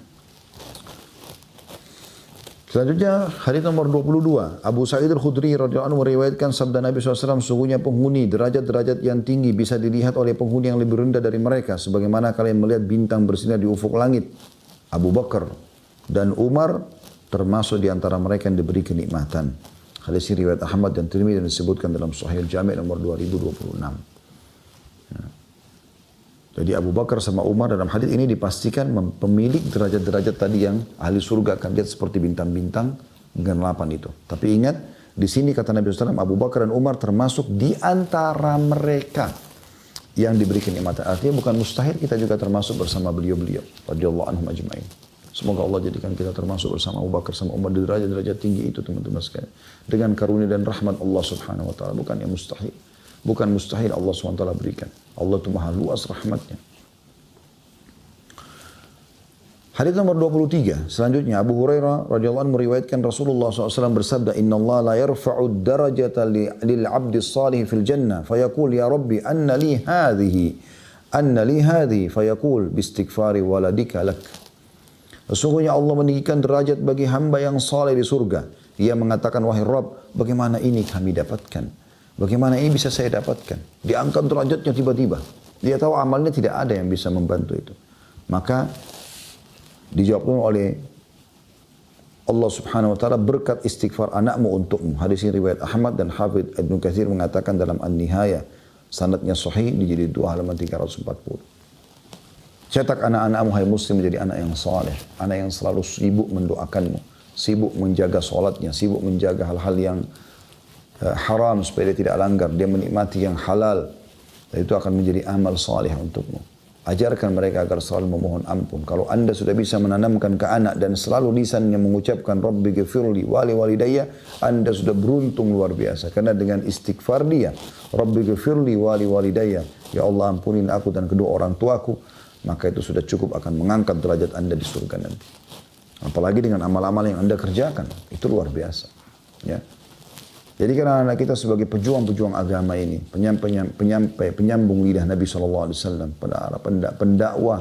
Selanjutnya hadis nomor 22. Abu Sa'id Al-Khudri radhiyallahu anhu meriwayatkan sabda Nabi SAW, sesungguhnya penghuni derajat-derajat yang tinggi bisa dilihat oleh penghuni yang lebih rendah dari mereka, sebagaimana kalian melihat bintang bersinar di ufuk langit. Abu Bakar dan Umar termasuk di antara mereka yang diberi kenikmatan. Hadis ini riwayat Ahmad dan Tirmidzi dan disebutkan dalam Sahih Al-Jami' nomor 2026. Ya. Jadi Abu Bakar sama Umar dalam hadis ini dipastikan pemilik derajat-derajat tadi yang ahli surga akan lihat seperti bintang-bintang dengan 8 itu. Tapi ingat, di sini kata Nabi SAW, Abu Bakar dan Umar termasuk di antara mereka yang diberi kenikmatan. Artinya bukan mustahil kita juga termasuk bersama beliau-beliau. Radhiyallahu anhum ajma'in. Semoga Allah jadikan kita termasuk bersama Abu Bakar sama Umar di derajat-derajat tinggi itu teman-teman sekalian. Dengan karunia dan rahmat Allah Subhanahu wa taala, bukan yang mustahil. Bukan mustahil Allah SWT berikan. Allah itu maha luas rahmatnya. Hadis nomor 23. Selanjutnya Abu Hurairah radhiyallahu anhu meriwayatkan Rasulullah SAW bersabda, Inna Allah la yarfa'u darajata lil abdi salih fil jannah. Fayaqul ya Rabbi anna li hadhihi. Fayaqul bistighfari waladika lak. Sesungguhnya Allah meninggikan derajat bagi hamba yang saleh di surga. Dia mengatakan, wahai Rabb, bagaimana ini kami dapatkan? Bagaimana ini bisa saya dapatkan? Diangkat derajatnya tiba-tiba. Dia tahu amalnya tidak ada yang bisa membantu itu. Maka dijawab oleh Allah Subhanahu wa taala, berkat istighfar anakmu untukmu. Hadis ini riwayat Ahmad dan Hafidz Ibnu Katsir mengatakan dalam An-Nihayah, sanadnya sahih di jilid 2 halaman 340. Cetak anak-anakmu hai muslim menjadi anak yang saleh, anak yang selalu sibuk mendoakanmu, sibuk menjaga salatnya, sibuk menjaga hal-hal yang haram supaya dia tidak langgar, dia menikmati yang halal, dan itu akan menjadi amal salih untukmu. Ajarkan mereka agar selalu memohon ampun. Kalau anda sudah bisa menanamkan ke anak dan selalu lisannya mengucapkan Rabbi ghafirli wali walidayya, anda sudah beruntung luar biasa. Karena dengan istighfar dia, Rabbi ghafirli wali walidayya, ya Allah ampunin aku dan kedua orang tuaku, maka itu sudah cukup akan mengangkat derajat anda di surga nanti. Apalagi dengan amal-amal yang anda kerjakan, itu luar biasa. Ya. Jadi karena anak kita sebagai pejuang-pejuang agama ini, penyambung lidah Nabi SAW, pendakwah.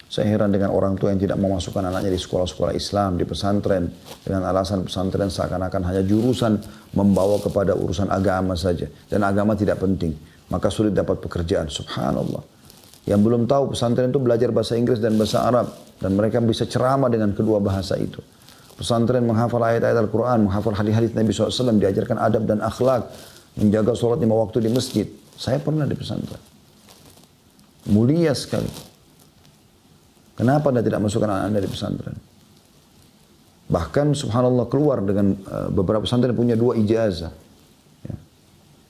Saya heran dengan orang tua yang tidak memasukkan anaknya di sekolah-sekolah Islam, di pesantren, dengan alasan pesantren seakan-akan hanya jurusan membawa kepada urusan agama saja. Dan agama tidak penting, maka sulit dapat pekerjaan. Subhanallah. Yang belum tahu pesantren itu belajar bahasa Inggris dan bahasa Arab. Dan mereka bisa ceramah dengan kedua bahasa itu. Pesantren menghafal ayat-ayat Al-Quran, menghafal hadis-hadis Nabi SAW, diajarkan adab dan akhlak, menjaga sholat 5 waktu di masjid. Saya pernah di pesantren. Mulia sekali. Kenapa anda tidak masukkan anak anda di pesantren? Bahkan subhanallah keluar dengan beberapa pesantren punya 2 ijazah. Ya.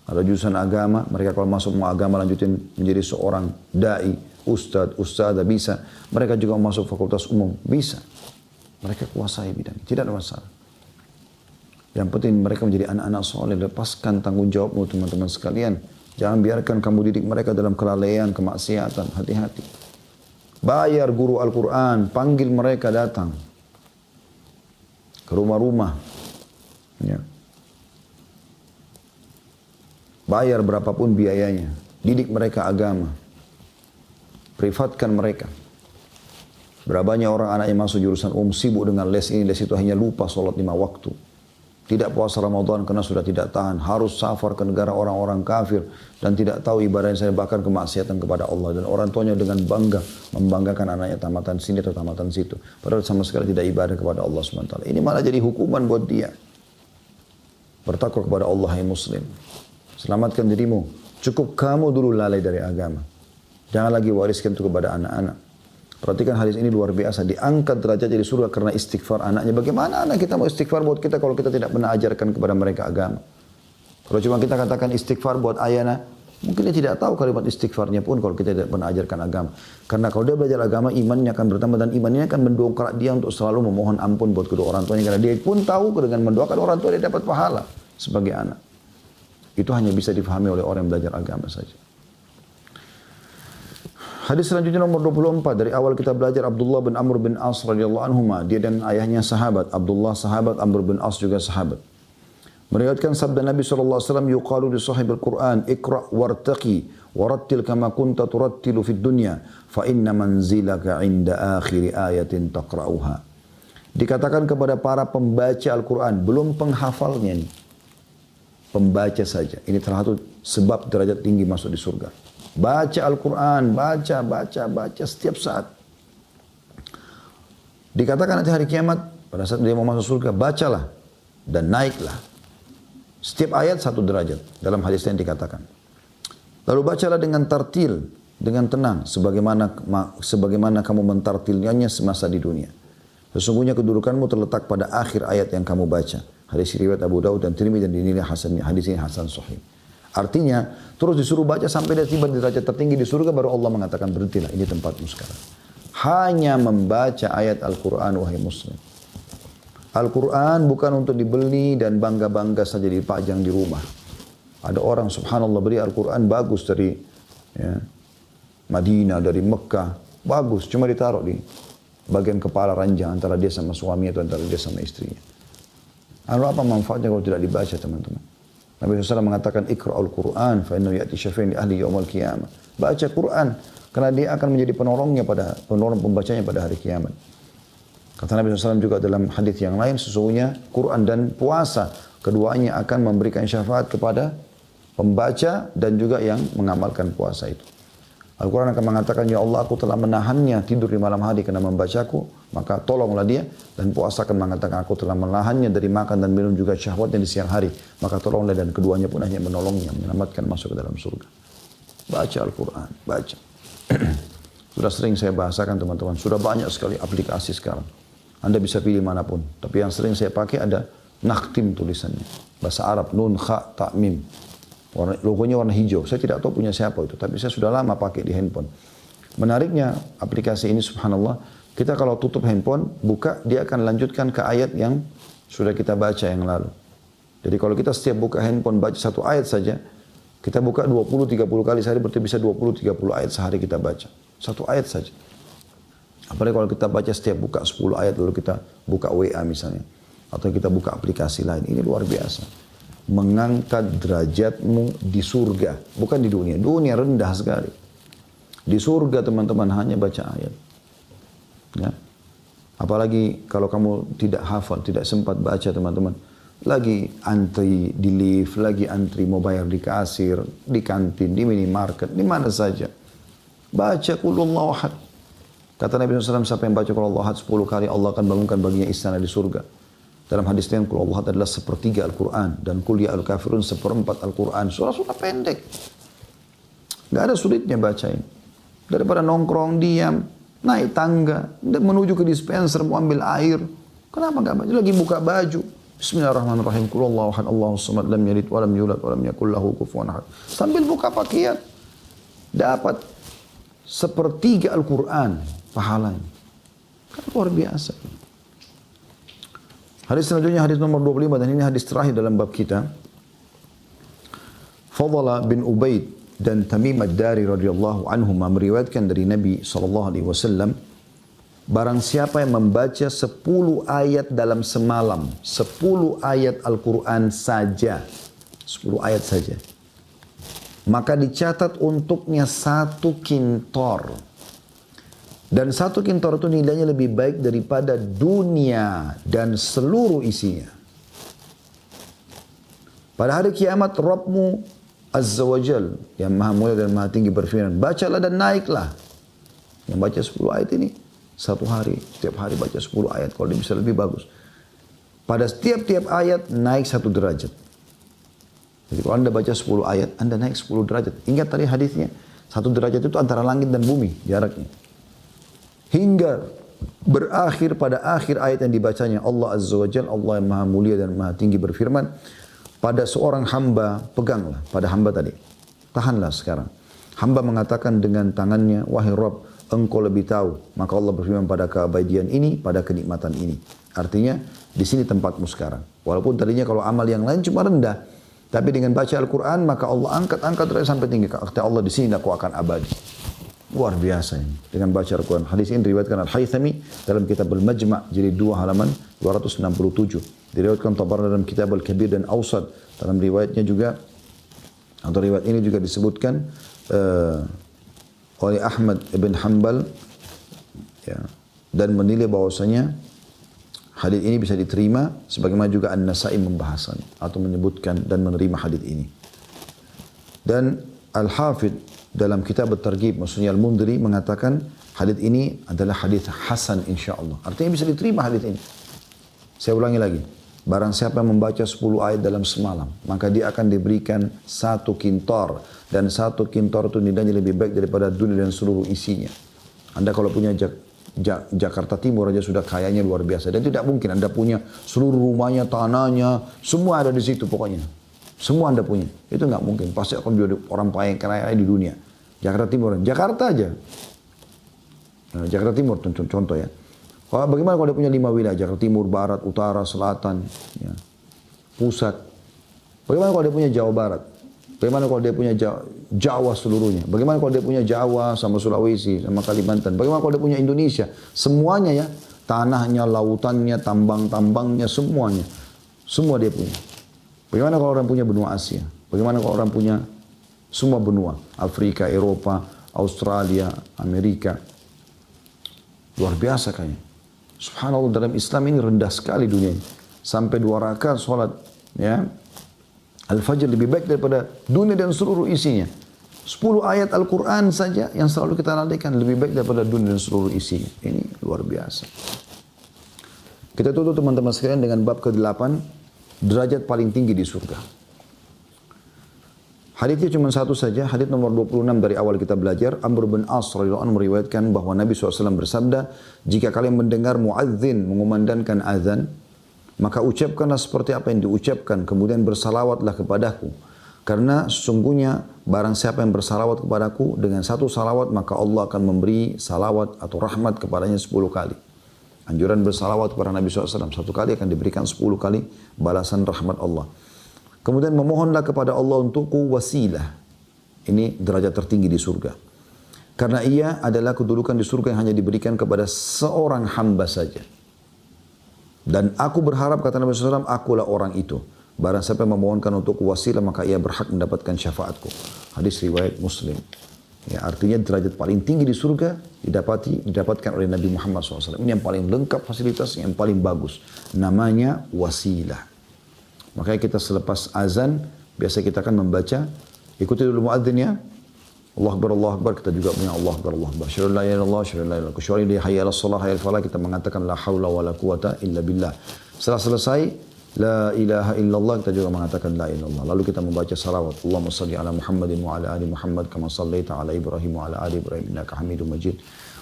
Ada jurusan agama, mereka kalau masuk mau agama lanjutin menjadi seorang da'i, ustadzah bisa. Mereka juga masuk fakultas umum, bisa. Mereka kuasai bidang, tidak ada masalah. Yang penting mereka menjadi anak-anak soleh, lepaskan tanggung jawabmu teman-teman sekalian. Jangan biarkan kamu didik mereka dalam kelalaian, kemaksiatan, hati-hati. Bayar guru Al-Quran, panggil mereka datang ke rumah-rumah. Ya. Bayar berapapun biayanya, didik mereka agama. Privatkan mereka. Berapa banyak orang anak yang masuk jurusan sibuk dengan les ini, les itu, hanya lupa sholat 5 waktu. Tidak puasa Ramadan karena sudah tidak tahan. Harus safar ke negara orang-orang kafir. Dan tidak tahu ibadah yang saya bahkan kemaksiatan kepada Allah. Dan orang tuanya dengan bangga membanggakan anaknya tamatan sini atau tamatan situ. Padahal sama sekali tidak ibadah kepada Allah SWT. Ini malah jadi hukuman buat dia. Bertakwa kepada Allah hai muslim. Selamatkan dirimu. Cukup kamu dulu lalai dari agama. Jangan lagi wariskan itu kepada anak-anak. Perhatikan hadis ini luar biasa. Diangkat derajat jadi surga karena istighfar anaknya. Bagaimana anak kita mau istighfar buat kita kalau kita tidak pernah ajarkan kepada mereka agama? Kalau cuma kita katakan istighfar buat ayana, mungkin dia tidak tahu kalimat istighfarnya pun kalau kita tidak pernah ajarkan agama. Karena kalau dia belajar agama, imannya akan bertambah dan imannya akan mendongkrak dia untuk selalu memohon ampun buat kedua orang tuanya. Karena dia pun tahu dengan mendoakan orang tua dia dapat pahala sebagai anak. Itu hanya bisa difahami oleh orang yang belajar agama saja. Hadis selanjutnya nomor 24 dari awal kita belajar Abdullah bin Amr bin As radhiyallahu anhuma, dia dan ayahnya sahabat, Abdullah sahabat, Amr bin As juga sahabat. Meriwayatkan sabda Nabi SAW, yuqalu li sahibil Quran, iqra' wartaqi warattil kama kunta turattilu fid dunya fa inna manzilaka 'inda akhir ayatin taqra'uha. Dikatakan kepada para pembaca Al-Quran, belum penghafalnya nih. Pembaca saja. Ini salah satu sebab derajat tinggi masuk di surga. Baca Al-Quran, baca setiap saat. Dikatakan nanti hari kiamat, pada saat dia mau masuk surga, bacalah dan naiklah. Setiap ayat 1 derajat, dalam hadis yang dikatakan. Lalu bacalah dengan tartil, dengan tenang, sebagaimana kamu mentartilnya semasa di dunia. Sesungguhnya kedudukanmu terletak pada akhir ayat yang kamu baca. Hadis riwayat Abu Daud dan Tirmidzi dan dinilai hasan, hadis ini hasan sahih. Artinya, terus disuruh baca sampai dia tiba di derajat tertinggi di surga, baru Allah mengatakan berhentilah, ini tempatmu sekarang. Hanya membaca ayat Al-Quran, wahai muslim. Al-Quran bukan untuk dibeli dan bangga-bangga saja dipajang di rumah. Ada orang subhanallah beli Al-Quran bagus dari Madinah, dari Mekah, bagus, cuma ditaruh di bagian kepala ranjang antara dia sama suami atau antara dia sama istrinya. Lalu apa manfaatnya kalau tidak dibaca, teman-teman? Nabi SAW mengatakan, Iqra'ul Qur'an, fa'innahu ya'ti syafi'in li ahli yawmal qiyamah. Baca Quran, karena dia akan menjadi penolong pembacanya pada hari kiamat. Kata Nabi SAW juga dalam hadis yang lain, sesungguhnya Quran dan puasa, keduanya akan memberikan syafaat kepada pembaca dan juga yang mengamalkan puasa itu. Al-Quran akan mengatakan, ya Allah, aku telah menahannya tidur di malam hari karena membacaku, maka tolonglah dia. Dan puasa akan mengatakan, aku telah menahannya dari makan dan minum juga syahwatnya di siang hari, maka tolonglah, dan keduanya pun hanya menolongnya, menyelamatkan masuk ke dalam surga. Baca Al-Quran, baca. Sudah sering saya bahasakan, teman-teman, sudah banyak sekali aplikasi sekarang. Anda bisa pilih manapun, tapi yang sering saya pakai ada nakhtim tulisannya. Bahasa Arab, nun, kha, ta, mim. Logonya warna hijau. Saya tidak tahu punya siapa itu, tapi saya sudah lama pakai di handphone. Menariknya aplikasi ini subhanallah, kita kalau tutup handphone, buka, dia akan lanjutkan ke ayat yang sudah kita baca yang lalu. Jadi kalau kita setiap buka handphone baca satu ayat saja, kita buka 20-30 kali sehari, berarti bisa 20-30 ayat sehari kita baca. Satu ayat saja. Apalagi kalau kita baca setiap buka 10 ayat, lalu kita buka WA misalnya. Atau kita buka aplikasi lain. Ini luar biasa. Mengangkat derajatmu di surga. Bukan di dunia. Dunia rendah sekali. Di surga teman-teman hanya baca ayat. Ya. Apalagi kalau kamu tidak hafal, tidak sempat baca teman-teman. Lagi antri di lift, lagi antri mau bayar di kasir, di kantin, di minimarket, di mana saja. Baca Qul Huwallahu Ahad. Kata Nabi SAW, siapa yang baca Qul Huwallahu Ahad 10 kali, Allah akan bangunkan baginya istana di surga. Dalam hadis lain, Qul Huwallahu Ahad adalah sepertiga Al-Quran. Dan Qul Ya Al-Kafirun seperempat Al-Quran. Surah-surah pendek. Gak ada sulitnya baca ini. Daripada nongkrong, diam, naik tangga, menuju ke dispenser, mau ambil air. Kenapa gak baca? Lagi buka baju. Bismillahirrahmanirrahim. Qul Huwallahu Ahad, Allahus Samad, lam yalid wa lam yulad wa lam yakul lahu kufuwan ahad. Sambil buka pakaian, dapat sepertiga Al-Quran pahalanya. Kan luar biasa. Hadis selanjutnya hadis nomor 25 dan ini hadis terakhir dalam bab kita. Fadhala bin Ubaid dan Tamim ad-Dari radhiyallahu anhum meriwayatkan dari Nabi SAW, barang siapa yang membaca 10 ayat dalam semalam, 10 ayat Al-Quran saja, 10 ayat saja, maka dicatat untuknya 1 kintor. Dan 1 kintor itu nilainya lebih baik daripada dunia dan seluruh isinya. Pada hari kiamat, Rabbmu Azza wa Jal, yang maha mulia dan maha tinggi berfirman, bacalah dan naiklah. Yang baca 10 ayat ini, satu hari, setiap hari baca 10 ayat, kalau dia bisa lebih bagus. Pada setiap-tiap ayat, naik 1 derajat. Jadi kalau anda baca 10 ayat, anda naik 10 derajat. Ingat tadi hadisnya, 1 derajat itu antara langit dan bumi, jaraknya. Hingga berakhir pada akhir ayat yang dibacanya, Allah Azza wa Jal, Allah yang maha mulia dan maha tinggi berfirman, pada seorang hamba, peganglah pada hamba tadi. Tahanlah sekarang. Hamba mengatakan dengan tangannya, wahai Rabb, engkau lebih tahu. Maka Allah berfirman, pada keabadian ini, pada kenikmatan ini. Artinya, di sini tempatmu sekarang. Walaupun tadinya kalau amal yang lain cuma rendah. Tapi dengan baca Al-Quran, maka Allah angkat derajat sampai tinggi. Kata Allah, di sini aku akan abadi. Luar biasa ini. Dengan baca Al-Quran. Hadis ini diriwayatkan Al-Haythami dalam kitab Al-Majma' jilid 2 halaman 267. Diriwayatkan Tabarani dalam kitab Al-Kabir dan Awsat. Dalam riwayatnya juga, atau riwayat ini juga disebutkan oleh Ahmad ibn Hanbal, ya, dan menilai bahwasanya hadis ini bisa diterima, sebagaimana juga An-Nasai membahasnya atau menyebutkan dan menerima hadis ini. Dan Al-Hafidh dalam kitab At-Targhib, maksudnya Al-Mundhiri, mengatakan hadis ini adalah hadis hasan insyaallah. Artinya bisa diterima hadis ini. Saya ulangi lagi. Barang siapa yang membaca 10 ayat dalam semalam, maka dia akan diberikan 1 kintor. Dan 1 kintor itu nilainya lebih baik daripada dunia dan seluruh isinya. Anda kalau punya Jakarta Timur aja sudah kayanya luar biasa. Dan tidak mungkin Anda punya seluruh rumahnya, tanahnya, semua ada di situ pokoknya. Semua Anda punya. Itu nggak mungkin. Pasti akan jadi orang kaya di dunia. Jakarta Timur. Jakarta aja. Nah, Jakarta Timur contoh ya. Bagaimana kalau dia punya 5 wilayah? Jakarta Timur, Barat, Utara, Selatan, ya, Pusat. Bagaimana kalau dia punya Jawa Barat? Bagaimana kalau dia punya Jawa seluruhnya? Bagaimana kalau dia punya Jawa sama Sulawesi, sama Kalimantan? Bagaimana kalau dia punya Indonesia? Semuanya ya. Tanahnya, lautannya, tambang-tambangnya, semuanya. Semua dia punya. Bagaimana kalau orang punya benua Asia? Bagaimana kalau orang punya semua benua? Afrika, Eropa, Australia, Amerika. Luar biasa kayaknya. Subhanallah, dalam Islam ini rendah sekali dunia ini. Sampai 2 rakaat sholat, ya, Al-Fajr lebih baik daripada dunia dan seluruh isinya. 10 ayat Al-Quran saja yang selalu kita lalaikan lebih baik daripada dunia dan seluruh isinya. Ini luar biasa. Kita tutup teman-teman sekalian dengan bab ke-8, derajat paling tinggi di surga. Hadisnya cuma satu saja, hadis nomor 26 dari awal kita belajar. Amr bin As radhiyallahu anhu meriwayatkan bahwa Nabi SAW bersabda, jika kalian mendengar muadzin mengumandangkan azan, maka ucapkanlah seperti apa yang diucapkan, kemudian bersalawatlah kepadaku. Karena sesungguhnya barang siapa yang bersalawat kepadaku dengan satu salawat, maka Allah akan memberi salawat atau rahmat kepadanya 10 kali. Anjuran bersalawat kepada Nabi SAW, satu kali akan diberikan 10 kali balasan rahmat Allah. Kemudian memohonlah kepada Allah untukku wasilah. Ini derajat tertinggi di surga. Karena ia adalah kedudukan di surga yang hanya diberikan kepada seorang hamba saja. Dan aku berharap, kata Nabi SAW, akulah orang itu. Barang siapa yang memohonkan untuk wasilah, maka ia berhak mendapatkan syafaatku. Hadis riwayat Muslim. Ya, artinya derajat paling tinggi di surga didapatkan oleh Nabi Muhammad SAW. Ini yang paling lengkap fasilitas, yang paling bagus. Namanya wasilah. Makanya kita selepas azan, biasa kita akan membaca, ikuti dulu muadzin ya. Allah Akbar, kita juga punya Allah Akbar. Syarul la ilaha illallah, syarul la ilaha illallah. Kecuali di hayya ala salah, hayya al falah, kita mengatakan la haula wa la quwata illa billah. Setelah selesai, la ilaha illallah, kita juga mengatakan la ilaha illallah. Lalu kita membaca salawat. Allahumma salli ala Muhammadin wa ala ali Muhammad, kama sallaita ala Ibrahim wa ala ali Ibrahim, innaka hamidun majid.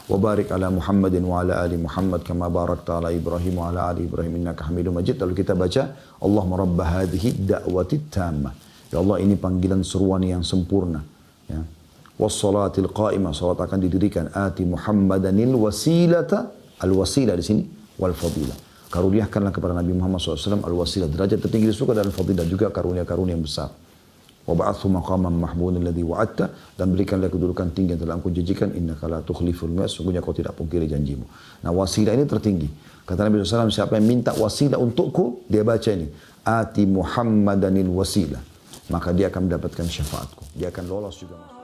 Wa barik ala Muhammadin wa ala ali Muhammad, kama barakta ala Ibrahim wa ala ali Ibrahim, innaka hamidun majid. Lalu kita baca, Allahumma rabba hadhihi da'wati tammah. Ya Allah, ini panggilan seruan yang sempurna. Ya. Wassalatil qa'imah, salat akan didirikan. Ati Muhammadanil wasilata, al-wasilah di sini, wal fadilah. Karuniakanlah kepada Nabi Muhammad SAW al-wasilah, derajat tertinggi di surga, dan al-fadilah juga karunia-karunia yang besar. Wa ba'athu maqaman mahmudan alladhi wa'adta, dan berikanlah kedudukan tinggi yang telah engkau janjikan. Innaka la tukhliful mi'ad, sungguhnya kau tidak pungkiri janjimu. Nah, wasilah ini tertinggi. Kata Nabi SAW, siapa yang minta wasilah untukku, dia baca ini. Ati Muhammadanil wasilah. Maka dia akan mendapatkan syafaatku. Dia akan lolos juga.